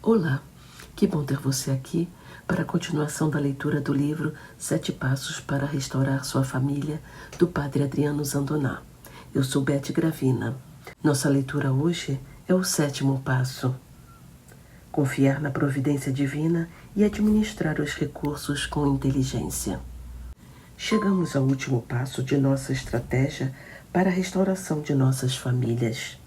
Olá, que bom ter você aqui para a continuação da leitura do livro 7 Passos para Restaurar Sua Família, do Padre Adriano Zandoná. Eu sou Beth Gravina. Nossa leitura hoje é o 7º passo. Confiar na providência divina e administrar os recursos com inteligência. Chegamos ao último passo de nossa estratégia para a restauração de nossas famílias.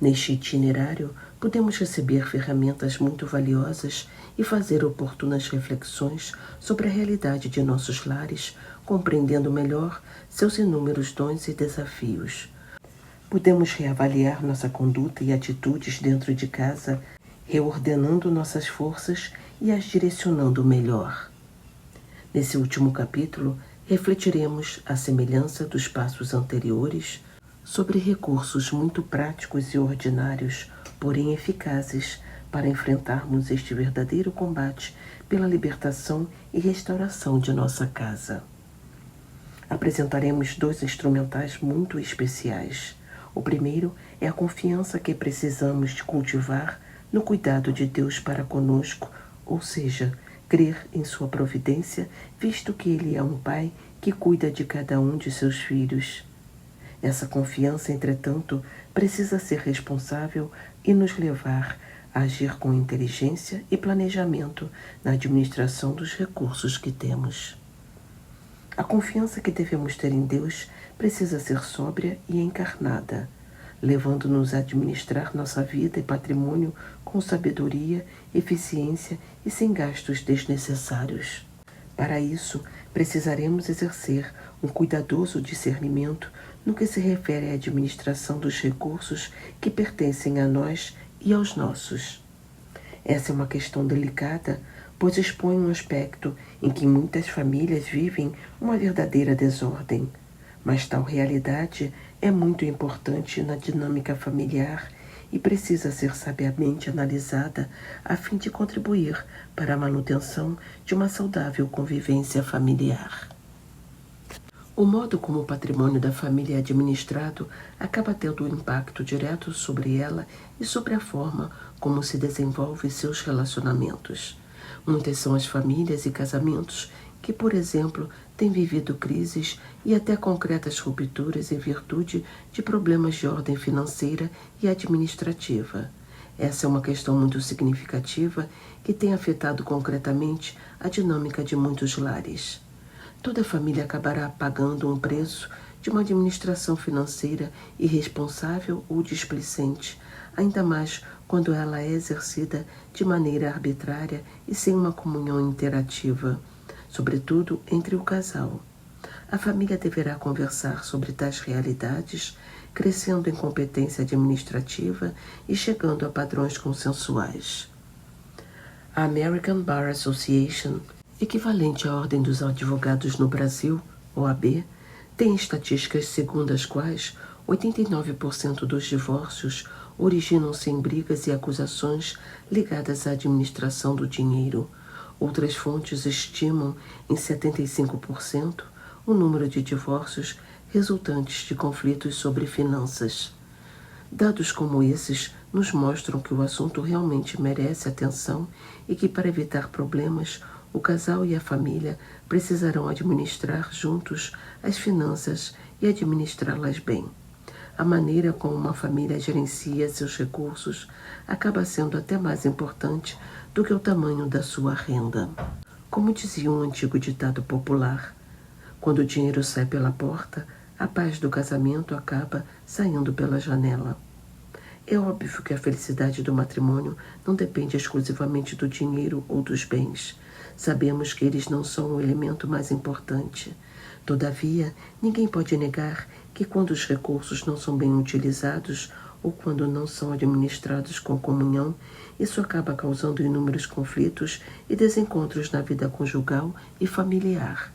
Neste itinerário, podemos receber ferramentas muito valiosas e fazer oportunas reflexões sobre a realidade de nossos lares, compreendendo melhor seus inúmeros dons e desafios. Podemos reavaliar nossa conduta e atitudes dentro de casa, reordenando nossas forças e as direcionando melhor. Nesse último capítulo, refletiremos, à semelhança dos passos anteriores, sobre recursos muito práticos e ordinários, porém eficazes, para enfrentarmos este verdadeiro combate pela libertação e restauração de nossa casa. Apresentaremos 2 instrumentais muito especiais. O primeiro é a confiança que precisamos de cultivar no cuidado de Deus para conosco, ou seja, crer em sua providência, visto que Ele é um Pai que cuida de cada um de seus filhos. Essa confiança, entretanto, precisa ser responsável e nos levar a agir com inteligência e planejamento na administração dos recursos que temos. A confiança que devemos ter em Deus precisa ser sóbria e encarnada, levando-nos a administrar nossa vida e patrimônio com sabedoria, eficiência e sem gastos desnecessários. Para isso, precisaremos exercer um cuidadoso discernimento no que se refere à administração dos recursos que pertencem a nós e aos nossos. Essa é uma questão delicada, pois expõe um aspecto em que muitas famílias vivem uma verdadeira desordem. Mas tal realidade é muito importante na dinâmica familiar e precisa ser sabiamente analisada a fim de contribuir para a manutenção de uma saudável convivência familiar. O modo como o patrimônio da família é administrado acaba tendo um impacto direto sobre ela e sobre a forma como se desenvolve seus relacionamentos. Muitas são as famílias e casamentos que, por exemplo, têm vivido crises e até concretas rupturas em virtude de problemas de ordem financeira e administrativa. Essa é uma questão muito significativa que tem afetado concretamente a dinâmica de muitos lares. Toda família acabará pagando um preço de uma administração financeira irresponsável ou displicente, ainda mais quando ela é exercida de maneira arbitrária e sem uma comunhão interativa, sobretudo entre o casal. A família deverá conversar sobre tais realidades, crescendo em competência administrativa e chegando a padrões consensuais. A American Bar Association, equivalente à Ordem dos Advogados no Brasil, OAB, tem estatísticas segundo as quais 89% dos divórcios originam-se em brigas e acusações ligadas à administração do dinheiro. Outras fontes estimam em 75% o número de divórcios resultantes de conflitos sobre finanças. Dados como esses nos mostram que o assunto realmente merece atenção e que, para evitar problemas, o casal e a família precisarão administrar juntos as finanças e administrá-las bem. A maneira como uma família gerencia seus recursos acaba sendo até mais importante do que o tamanho da sua renda. Como dizia um antigo ditado popular, quando o dinheiro sai pela porta, a paz do casamento acaba saindo pela janela. É óbvio que a felicidade do matrimônio não depende exclusivamente do dinheiro ou dos bens. Sabemos que eles não são o elemento mais importante. Todavia, ninguém pode negar que quando os recursos não são bem utilizados ou quando não são administrados com comunhão, isso acaba causando inúmeros conflitos e desencontros na vida conjugal e familiar.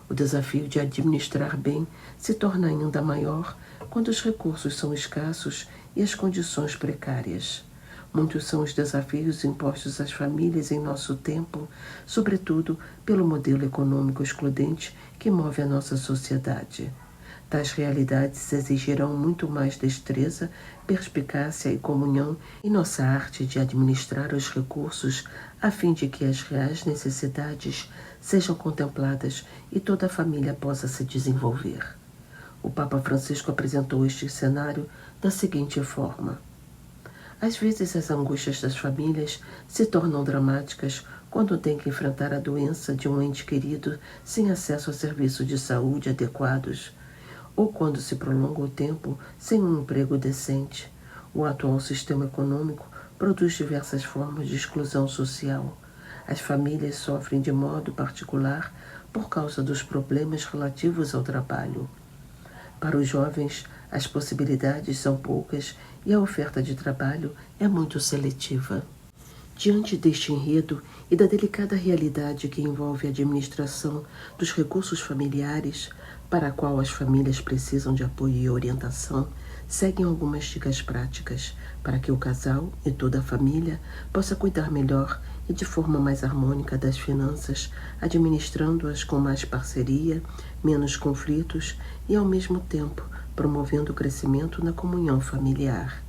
O desafio de administrar bem se torna ainda maior quando os recursos são escassos e as condições precárias. Muitos são os desafios impostos às famílias em nosso tempo, sobretudo pelo modelo econômico excludente que move a nossa sociedade. Tais realidades exigirão muito mais destreza, perspicácia e comunhão em nossa arte de administrar os recursos a fim de que as reais necessidades sejam contempladas e toda a família possa se desenvolver. O Papa Francisco apresentou este cenário da seguinte forma: às vezes as angústias das famílias se tornam dramáticas quando têm que enfrentar a doença de um ente querido sem acesso a serviços de saúde adequados, ou quando se prolonga o tempo sem um emprego decente. O atual sistema econômico produz diversas formas de exclusão social. As famílias sofrem de modo particular por causa dos problemas relativos ao trabalho. Para os jovens, as possibilidades são poucas e a oferta de trabalho é muito seletiva. Diante deste enredo e da delicada realidade que envolve a administração dos recursos familiares, para a qual as famílias precisam de apoio e orientação, seguem algumas dicas práticas para que o casal e toda a família possa cuidar melhor e de forma mais harmônica das finanças, administrando-as com mais parceria, menos conflitos e, ao mesmo tempo, promovendo o crescimento na comunhão familiar.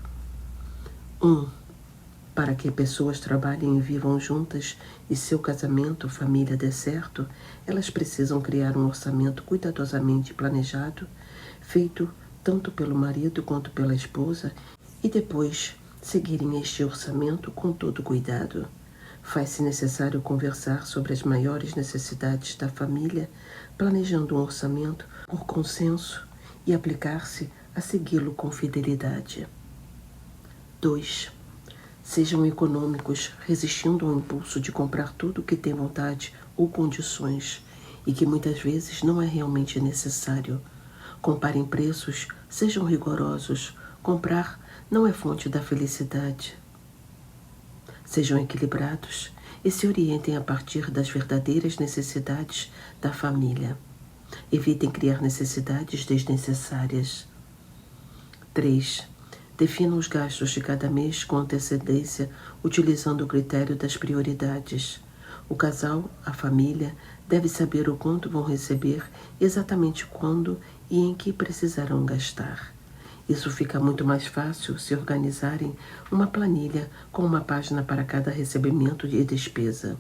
1. Para que pessoas trabalhem e vivam juntas e seu casamento, família dê certo, elas precisam criar um orçamento cuidadosamente planejado, feito tanto pelo marido quanto pela esposa, e depois seguirem este orçamento com todo cuidado. Faz-se necessário conversar sobre as maiores necessidades da família, planejando um orçamento por consenso e aplicar-se a segui-lo com fidelidade. 2. Sejam econômicos, resistindo ao impulso de comprar tudo o que tem vontade ou condições e que muitas vezes não é realmente necessário. Comparem preços, sejam rigorosos. Comprar não é fonte da felicidade. Sejam equilibrados e se orientem a partir das verdadeiras necessidades da família. Evitem criar necessidades desnecessárias. 3. Definam os gastos de cada mês com antecedência, utilizando o critério das prioridades. O casal, a família, deve saber o quanto vão receber, exatamente quando e em que precisarão gastar. Isso fica muito mais fácil se organizarem uma planilha com uma página para cada recebimento e despesa.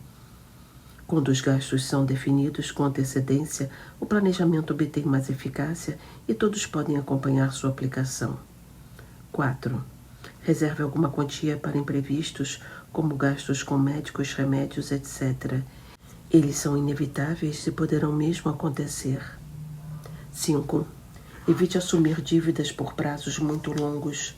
Quando os gastos são definidos com antecedência, o planejamento obtém mais eficácia e todos podem acompanhar sua aplicação. 4. Reserve alguma quantia para imprevistos, como gastos com médicos, remédios, etc. Eles são inevitáveis e poderão mesmo acontecer. 5. Evite assumir dívidas por prazos muito longos.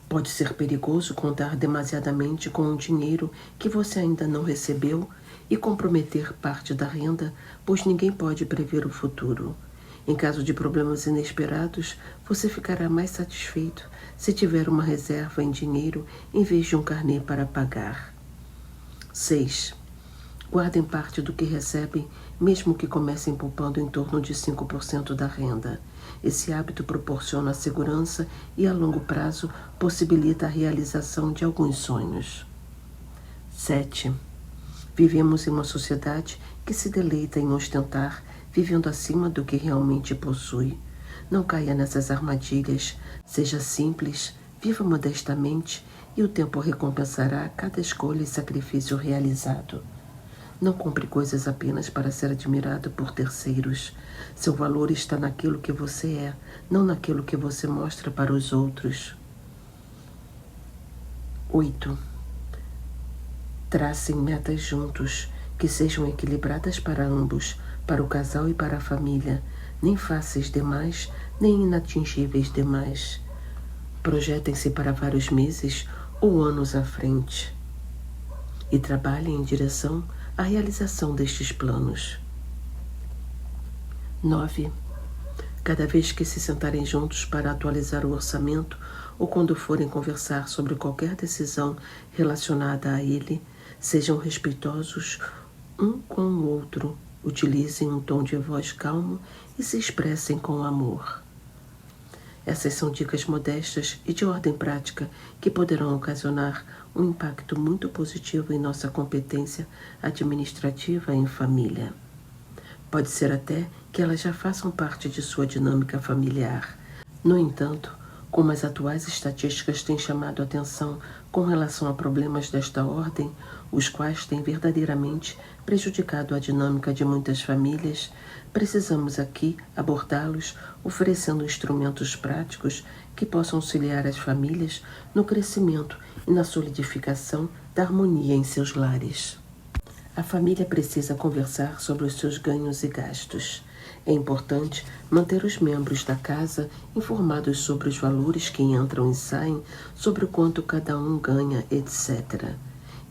Pode ser perigoso contar demasiadamente com um dinheiro que você ainda não recebeu e comprometer parte da renda, pois ninguém pode prever o futuro. Em caso de problemas inesperados, você ficará mais satisfeito se tiver uma reserva em dinheiro em vez de um carnê para pagar. 6. Guardem parte do que recebem, mesmo que comecem poupando em torno de 5% da renda. Esse hábito proporciona segurança e, a longo prazo, possibilita a realização de alguns sonhos. 7. Vivemos em uma sociedade que se deleita em ostentar, vivendo acima do que realmente possui. Não caia nessas armadilhas. Seja simples, viva modestamente e o tempo recompensará cada escolha e sacrifício realizado. Não compre coisas apenas para ser admirado por terceiros. Seu valor está naquilo que você é, não naquilo que você mostra para os outros. 8. Tracem metas juntos, que sejam equilibradas para ambos, para o casal e para a família, nem fáceis demais, nem inatingíveis demais. Projetem-se para vários meses ou anos à frente e trabalhem em direção à realização destes planos. 9. Cada vez que se sentarem juntos para atualizar o orçamento ou quando forem conversar sobre qualquer decisão relacionada a ele, sejam respeitosos um com o outro, utilizem um tom de voz calmo e se expressem com amor. Essas são dicas modestas e de ordem prática que poderão ocasionar um impacto muito positivo em nossa competência administrativa em família. Pode ser até que elas já façam parte de sua dinâmica familiar. No entanto, como as atuais estatísticas têm chamado a atenção com relação a problemas desta ordem, os quais têm verdadeiramente prejudicado a dinâmica de muitas famílias, precisamos aqui abordá-los oferecendo instrumentos práticos que possam auxiliar as famílias no crescimento e na solidificação da harmonia em seus lares. A família precisa conversar sobre os seus ganhos e gastos. É importante manter os membros da casa informados sobre os valores que entram e saem, sobre o quanto cada um ganha, etc.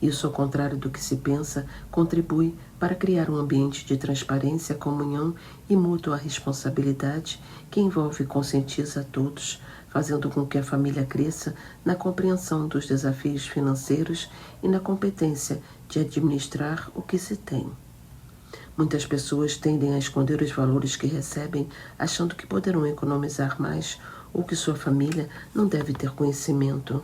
Isso, ao contrário do que se pensa, contribui para criar um ambiente de transparência, comunhão e mútua responsabilidade que envolve e conscientiza a todos, fazendo com que a família cresça na compreensão dos desafios financeiros e na competência de administrar o que se tem. Muitas pessoas tendem a esconder os valores que recebem, achando que poderão economizar mais ou que sua família não deve ter conhecimento.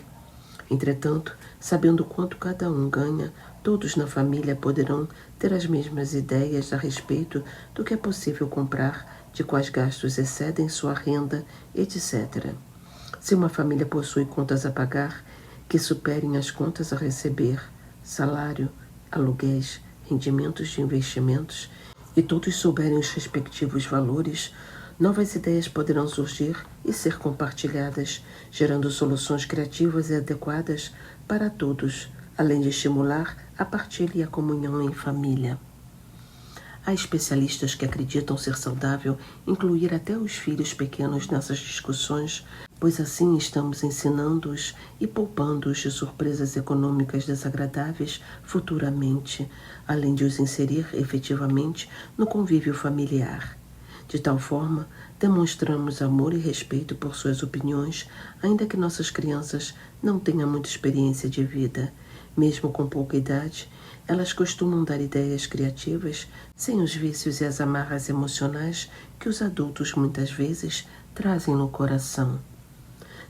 Entretanto, sabendo quanto cada um ganha, todos na família poderão ter as mesmas ideias a respeito do que é possível comprar, de quais gastos excedem sua renda, etc. Se uma família possui contas a pagar que superem as contas a receber, salário, aluguéis, rendimentos de investimentos, e todos souberem os respectivos valores, novas ideias poderão surgir e ser compartilhadas, gerando soluções criativas e adequadas para todos, além de estimular a partilha e a comunhão em família. Há especialistas que acreditam ser saudável incluir até os filhos pequenos nessas discussões, pois assim estamos ensinando-os e poupando-os de surpresas econômicas desagradáveis futuramente, além de os inserir efetivamente no convívio familiar. De tal forma, demonstramos amor e respeito por suas opiniões, ainda que nossas crianças não tenham muita experiência de vida. Mesmo com pouca idade, elas costumam dar ideias criativas sem os vícios e as amarras emocionais que os adultos muitas vezes trazem no coração.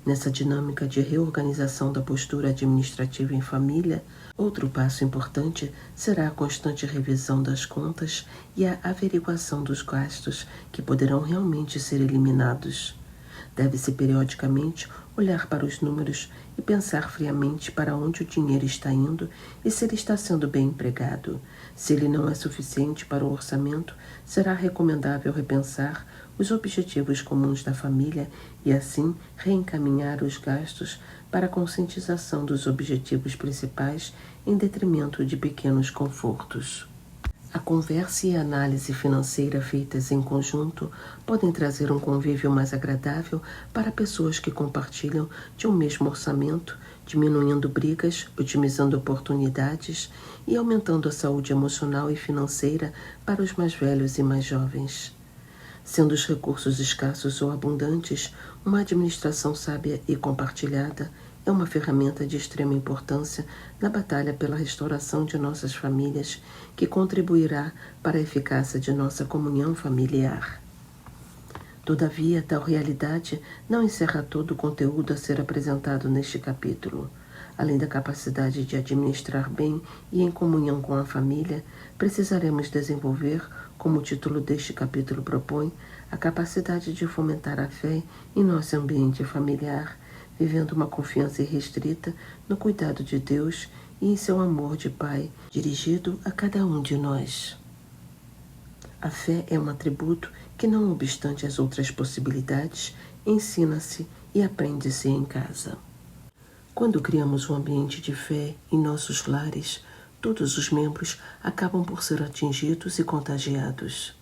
Nessa dinâmica de reorganização da postura administrativa em família, outro passo importante será a constante revisão das contas e a averiguação dos gastos que poderão realmente ser eliminados. Deve-se periodicamente olhar para os números e pensar friamente para onde o dinheiro está indo e se ele está sendo bem empregado. Se ele não é suficiente para o orçamento, será recomendável repensar os objetivos comuns da família e assim reencaminhar os gastos para a conscientização dos objetivos principais em detrimento de pequenos confortos. A conversa e a análise financeira feitas em conjunto podem trazer um convívio mais agradável para pessoas que compartilham de um mesmo orçamento, diminuindo brigas, otimizando oportunidades e aumentando a saúde emocional e financeira para os mais velhos e mais jovens. Sendo os recursos escassos ou abundantes, uma administração sábia e compartilhada é uma ferramenta de extrema importância na batalha pela restauração de nossas famílias, que contribuirá para a eficácia de nossa comunhão familiar. Todavia, tal realidade não encerra todo o conteúdo a ser apresentado neste capítulo. Além da capacidade de administrar bem e em comunhão com a família, precisaremos desenvolver, como o título deste capítulo propõe, a capacidade de fomentar a fé em nosso ambiente familiar, vivendo uma confiança irrestrita no cuidado de Deus e em seu amor de Pai, dirigido a cada um de nós. A fé é um atributo que, não obstante as outras possibilidades, ensina-se e aprende-se em casa. Quando criamos um ambiente de fé em nossos lares, todos os membros acabam por ser atingidos e contagiados.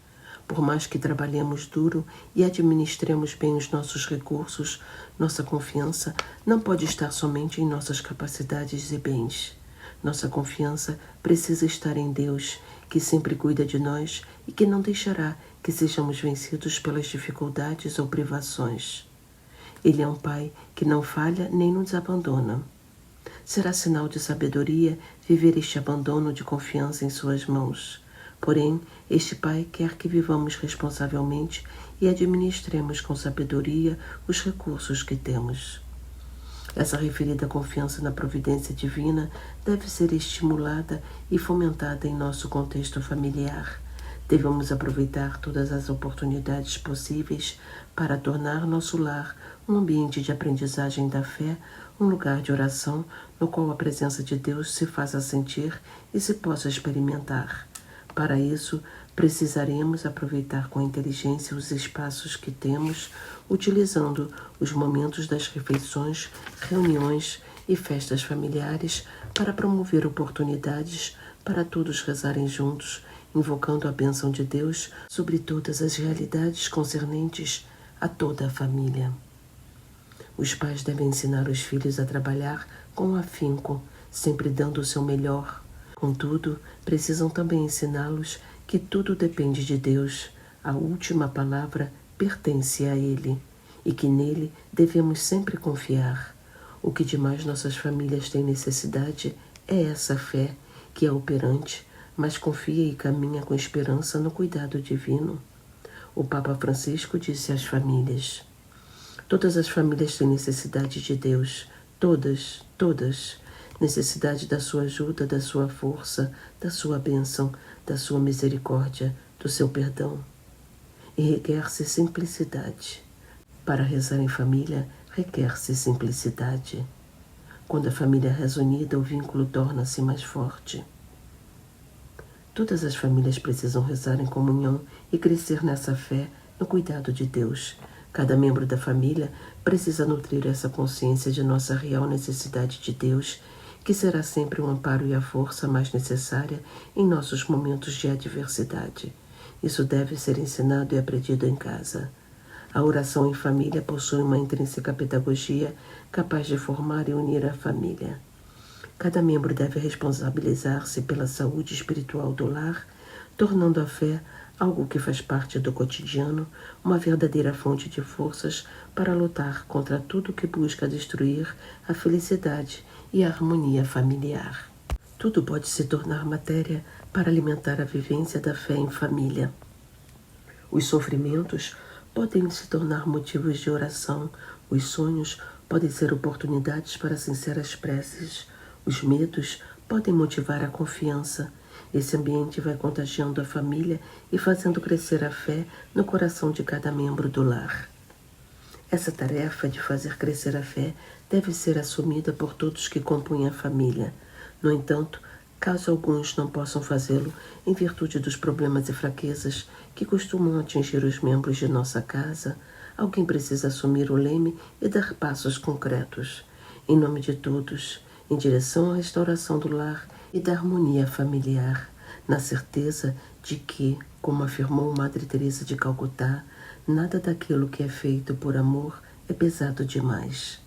Por mais que trabalhemos duro e administremos bem os nossos recursos, nossa confiança não pode estar somente em nossas capacidades e bens. Nossa confiança precisa estar em Deus, que sempre cuida de nós e que não deixará que sejamos vencidos pelas dificuldades ou privações. Ele é um Pai que não falha nem nos abandona. Será sinal de sabedoria viver este abandono de confiança em suas mãos. Porém, este Pai quer que vivamos responsavelmente e administremos com sabedoria os recursos que temos. Essa referida confiança na providência divina deve ser estimulada e fomentada em nosso contexto familiar. Devemos aproveitar todas as oportunidades possíveis para tornar nosso lar um ambiente de aprendizagem da fé, um lugar de oração no qual a presença de Deus se faça sentir e se possa experimentar. Para isso, precisaremos aproveitar com inteligência os espaços que temos, utilizando os momentos das refeições, reuniões e festas familiares para promover oportunidades para todos rezarem juntos, invocando a bênção de Deus sobre todas as realidades concernentes a toda a família. Os pais devem ensinar os filhos a trabalhar com afinco, sempre dando o seu melhor. Contudo, precisam também ensiná-los que tudo depende de Deus, a última palavra pertence a Ele e que nele devemos sempre confiar. O que demais nossas famílias têm necessidade é essa fé que é operante, mas confia e caminha com esperança no cuidado divino. O Papa Francisco disse às famílias: todas as famílias têm necessidade de Deus, todas, todas. Necessidade da sua ajuda, da sua força, da sua bênção, da sua misericórdia, do seu perdão. E requer-se simplicidade. Para rezar em família, requer-se simplicidade. Quando a família reza unida, o vínculo torna-se mais forte. Todas as famílias precisam rezar em comunhão e crescer nessa fé, no cuidado de Deus. Cada membro da família precisa nutrir essa consciência de nossa real necessidade de Deus, que será sempre o amparo e a força mais necessária em nossos momentos de adversidade. Isso deve ser ensinado e aprendido em casa. A oração em família possui uma intrínseca pedagogia capaz de formar e unir a família. Cada membro deve responsabilizar-se pela saúde espiritual do lar, tornando a fé algo que faz parte do cotidiano, uma verdadeira fonte de forças para lutar contra tudo que busca destruir a felicidade e a harmonia familiar. Tudo pode se tornar matéria para alimentar a vivência da fé em família. Os sofrimentos podem se tornar motivos de oração, os sonhos podem ser oportunidades para sinceras preces, os medos podem motivar a confiança. Esse ambiente vai contagiando a família e fazendo crescer a fé no coração de cada membro do lar. Essa tarefa de fazer crescer a fé deve ser assumida por todos que compõem a família. No entanto, caso alguns não possam fazê-lo em virtude dos problemas e fraquezas que costumam atingir os membros de nossa casa, alguém precisa assumir o leme e dar passos concretos, em nome de todos, em direção à restauração do lar e da harmonia familiar, na certeza de que, como afirmou Madre Teresa de Calcutá, nada daquilo que é feito por amor é pesado demais.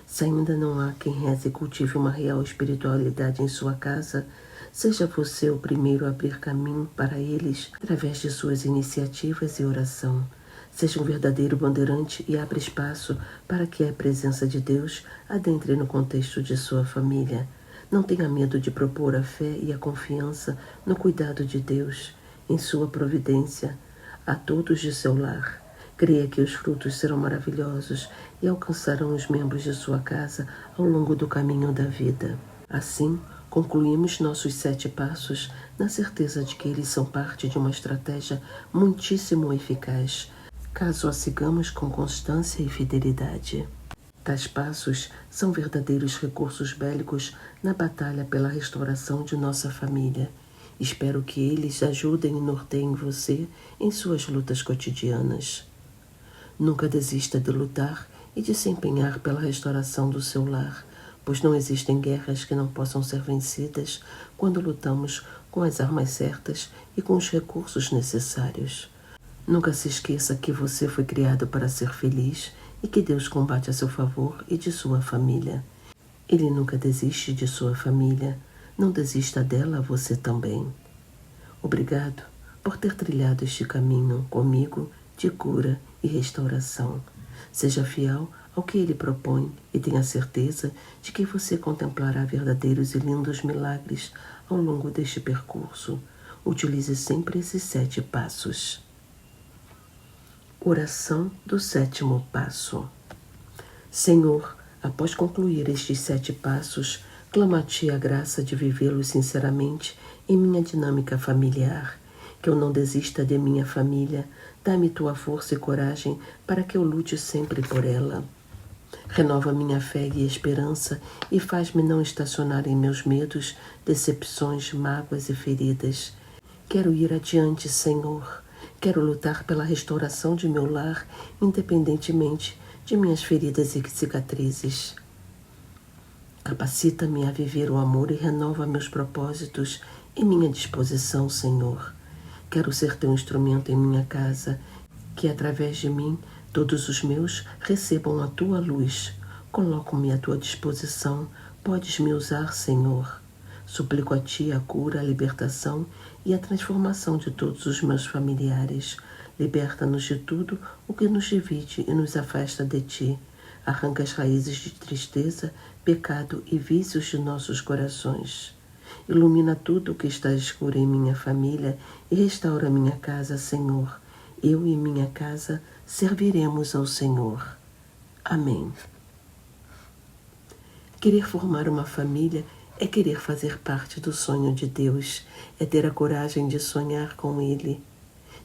Se ainda não há quem reze e cultive uma real espiritualidade em sua casa, seja você o primeiro a abrir caminho para eles através de suas iniciativas e oração. Seja um verdadeiro bandeirante e abra espaço para que a presença de Deus adentre no contexto de sua família. Não tenha medo de propor a fé e a confiança no cuidado de Deus, em sua providência, a todos de seu lar. Creia que os frutos serão maravilhosos e alcançarão os membros de sua casa ao longo do caminho da vida. Assim, concluímos nossos 7 passos na certeza de que eles são parte de uma estratégia muitíssimo eficaz, caso a sigamos com constância e fidelidade. Tais passos são verdadeiros recursos bélicos na batalha pela restauração de nossa família. Espero que eles ajudem e norteiem você em suas lutas cotidianas. Nunca desista de lutar e de se empenhar pela restauração do seu lar, pois não existem guerras que não possam ser vencidas quando lutamos com as armas certas e com os recursos necessários. Nunca se esqueça que você foi criado para ser feliz e que Deus combate a seu favor e de sua família. Ele nunca desiste de sua família. Não desista dela você também. Obrigado por ter trilhado este caminho comigo de cura e restauração. Seja fiel ao que ele propõe e tenha certeza de que você contemplará verdadeiros e lindos milagres ao longo deste percurso. Utilize sempre esses 7 passos. Oração do 7º passo. Senhor, após concluir estes 7 passos, clamo a Ti a graça de vivê-los sinceramente em minha dinâmica familiar. Que eu não desista de minha família. Dá-me tua força e coragem para que eu lute sempre por ela. Renova minha fé e esperança e faz-me não estacionar em meus medos, decepções, mágoas e feridas. Quero ir adiante, Senhor. Quero lutar pela restauração de meu lar, independentemente de minhas feridas e cicatrizes. Capacita-me a viver o amor e renova meus propósitos e minha disposição, Senhor. Quero ser teu instrumento em minha casa, que através de mim todos os meus recebam a tua luz. Coloco-me à tua disposição, podes me usar, Senhor. Suplico a ti a cura, a libertação e a transformação de todos os meus familiares. Liberta-nos de tudo o que nos divide e nos afasta de ti. Arranca as raízes de tristeza, pecado e vícios de nossos corações. Ilumina tudo o que está escuro em minha família e restaura minha casa, Senhor. Eu e minha casa serviremos ao Senhor. Amém. Querer formar uma família é querer fazer parte do sonho de Deus, é ter a coragem de sonhar com Ele,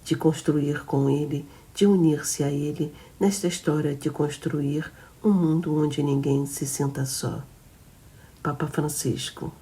de construir com Ele, de unir-se a Ele nesta história de construir um mundo onde ninguém se sinta só. Papa Francisco.